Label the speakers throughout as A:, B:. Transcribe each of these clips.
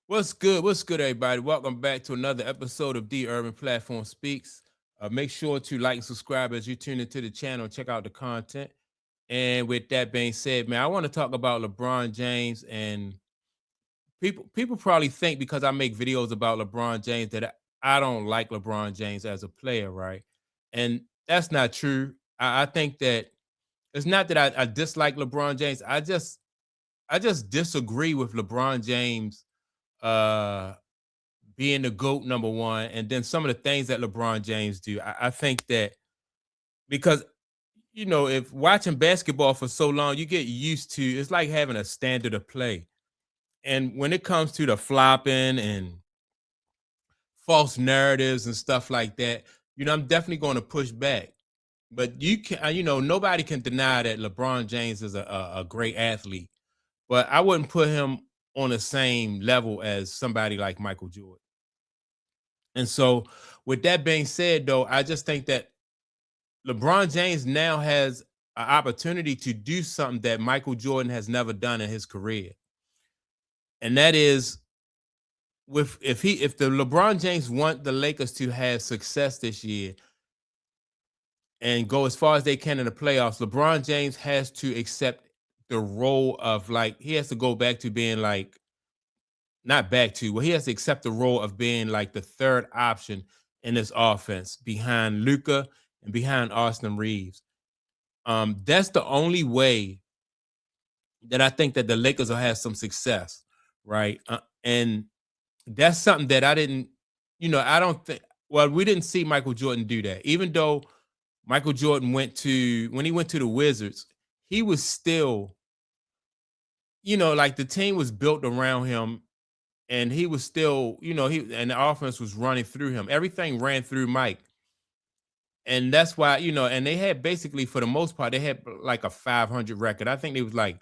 A: What's good? What's good, everybody? Welcome back to another episode of The Urban Platform Speaks. Make sure to like and subscribe as you tune into the channel. Check out the content. And with that being said, man, I want to talk about LeBron James. And people probably think because I make videos about LeBron James that I don't like LeBron James as a player, right? And that's not true. I think that it's not that I dislike LeBron James. I just disagree with LeBron James uh being the GOAT number one, and then some of the things that LeBron James do. I think that because if watching basketball for so long, you get used to it's like having a standard of play. And when it comes to the flopping and false narratives and stuff like that, I'm definitely going to push back. But you can, nobody can deny that LeBron James is a great athlete. But I wouldn't put him on the same level as somebody like Michael Jordan. And so, with that being said, though, I just think that LeBron James now has an opportunity to do something that Michael Jordan has never done in his career. And that is if the LeBron James want the Lakers to have success this year and go as far as they can in the playoffs, LeBron James has to accept the role of he has to go back to being not back to, well, he has to accept the role of being like the third option in this offense behind Luka and behind Austin Reeves. That's the only way that I think that the Lakers will have some success, right? And that's something that I didn't, I don't think, well, we didn't see Michael Jordan do that. Even though Michael Jordan when he went to the Wizards, he was still, the team was built around him. And he was still, and the offense was running through him. Everything ran through Mike. And that's why, and they had basically, for the most part, they had like a 500 record. I think they was like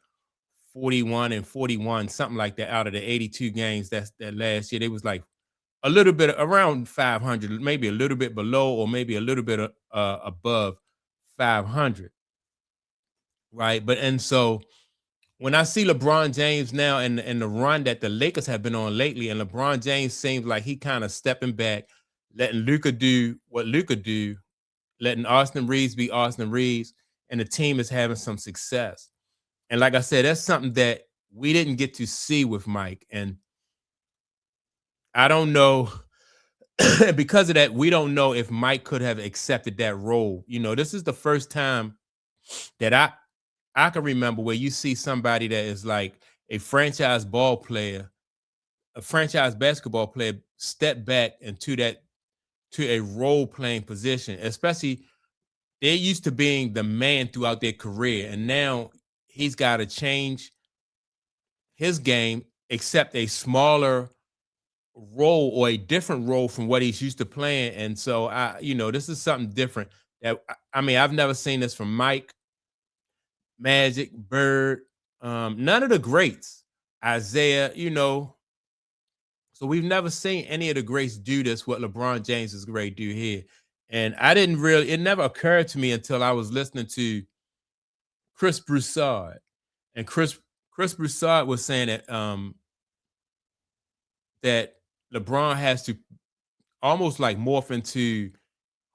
A: 41-41, something like that out of the 82 games that last year. They was like a little bit around 500, maybe a little bit below or maybe a little bit above 500. Right. And so, when I see LeBron James now and the run that the Lakers have been on lately, and LeBron James seems like he kind of stepping back, letting Luka do what Luka do, letting Austin Reeves be Austin Reeves, and the team is having some success. And like I said, that's something that we didn't get to see with Mike. And I don't know, because of that, we don't know if Mike could have accepted that role. This is the first time that I can remember where you see somebody that is like a franchise ball player, a franchise basketball player, step back to a role playing position, especially they're used to being the man throughout their career. And now he's got to change his game, accept a smaller role or a different role from what he's used to playing. And so this is something different that I've never seen this from Mike, Magic, Bird, none of the greats, Isaiah, so we've never seen any of the greats do this, what LeBron James is great do here. And it never occurred to me until I was listening to Chris Broussard. And Chris Broussard was saying that LeBron has to almost like morph into,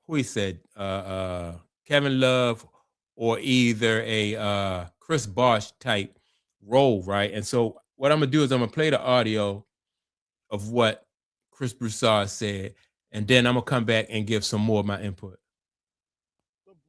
A: who he said, Kevin Love, or either a Chris Bosh type role, right? And so what I'm gonna do is I'm gonna play the audio of what Chris Broussard said, and then I'm gonna come back and give some more of my input.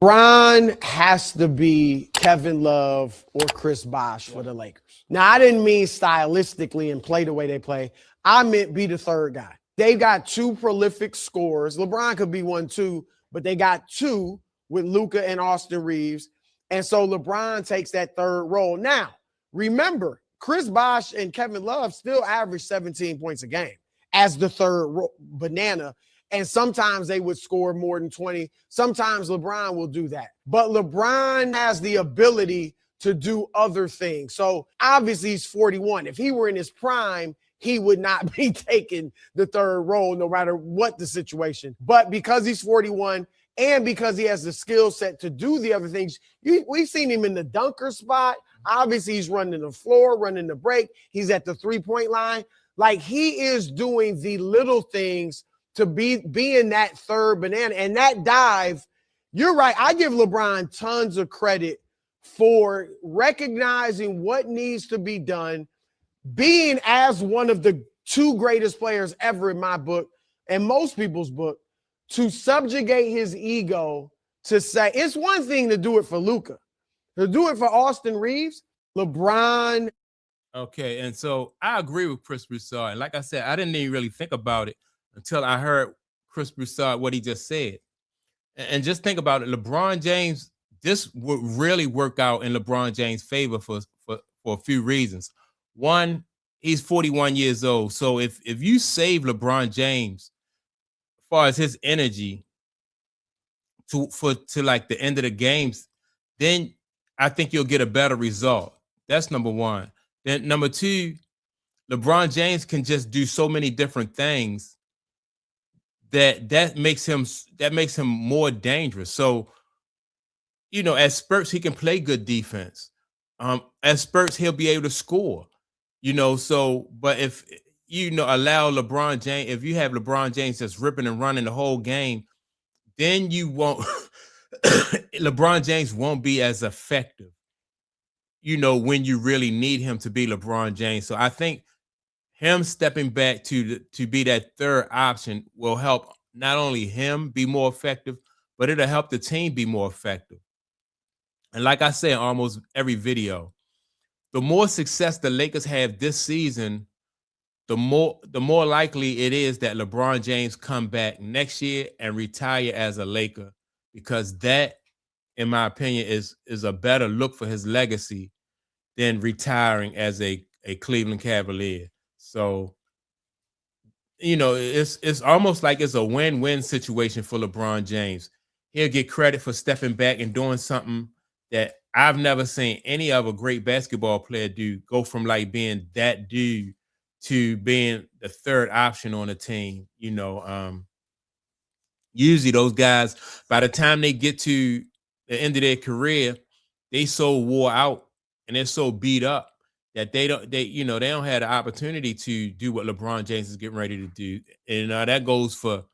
B: LeBron has to be Kevin Love or Chris Bosh for the Lakers. Now, I didn't mean stylistically and play the way they play. I meant be the third guy. They've got two prolific scorers. LeBron could be one too, but they got two with Luka and Austin Reeves. And so LeBron takes that third role. Now, remember, Chris Bosh and Kevin Love still average 17 points a game as the third banana. And sometimes they would score more than 20. Sometimes LeBron will do that. But LeBron has the ability to do other things. So obviously he's 41. If he were in his prime, he would not be taking the third role no matter what the situation. But because he's 41 and because he has the skill set to do the other things, we've seen him in the dunker spot. Obviously, he's running the floor, running the break. He's at the three-point line. Like he is doing the little things to being that third banana. And that dive, you're right. I give LeBron tons of credit for recognizing what needs to be done, being as one of the two greatest players ever in my book and most people's book, to subjugate his ego, to say it's one thing to do it for Luka, to do it for Austin Reeves, LeBron.
A: Okay, and so I agree with Chris Broussard. And like I said, I didn't even really think about it until I heard Chris Broussard what he just said. And just think about it, LeBron James. This would really work out in LeBron James' favor for a few reasons. One, he's 41 years old, so if you save LeBron James, as far as his energy to like the end of the games, then I think you'll get a better result. That's number one. Then number two, LeBron James can just do so many different things that makes him more dangerous. So, at spurts he can play good defense. At spurts he'll be able to score. So but if allow LeBron James, if you have LeBron James just ripping and running the whole game, then you won't LeBron James won't be as effective, when you really need him to be LeBron James. So I think him stepping back to be that third option will help not only him be more effective, but it'll help the team be more effective. And like I say in almost every video, the more success the Lakers have this season, the more likely it is that LeBron James come back next year and retire as a Laker, because that, in my opinion, is a better look for his legacy than retiring as a Cleveland Cavalier. So, it's almost like it's a win-win situation for LeBron James. He'll get credit for stepping back and doing something that I've never seen any other great basketball player do, go from like being that dude to being the third option on a team. Usually those guys, by the time they get to the end of their career, they so wore out and they're so beat up that they don't have the opportunity to do what LeBron James is getting ready to do. And that goes for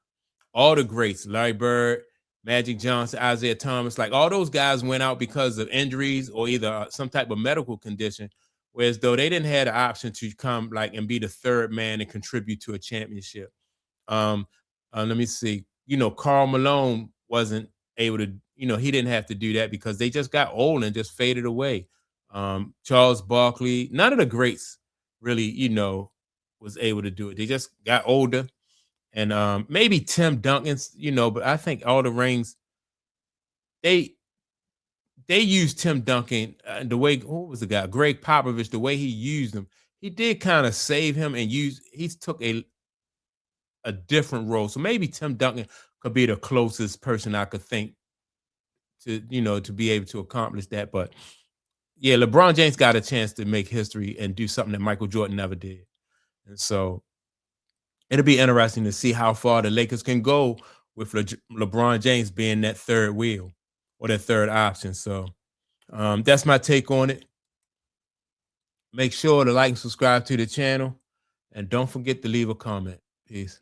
A: all the greats: Larry Bird, Magic Johnson, Isaiah Thomas. Like, all those guys went out because of injuries or either some type of medical condition, whereas though they didn't have the option to come like and be the third man and contribute to a championship. Let me see. Karl Malone wasn't able to, he didn't have to do that because they just got old and just faded away. Charles Barkley, none of the greats really, was able to do it. They just got older. And maybe Tim Duncan's, but I think all the rings, they used Tim Duncan the way, who was the guy? Greg Popovich, the way he used him. He did kind of save him and he took a different role. So maybe Tim Duncan could be the closest person I could think to, to be able to accomplish that. But yeah, LeBron James got a chance to make history and do something that Michael Jordan never did. And so it'll be interesting to see how far the Lakers can go with LeBron James being that third wheel or that third option. So that's my take on it. Make sure to like and subscribe to the channel. And don't forget to leave a comment. Peace.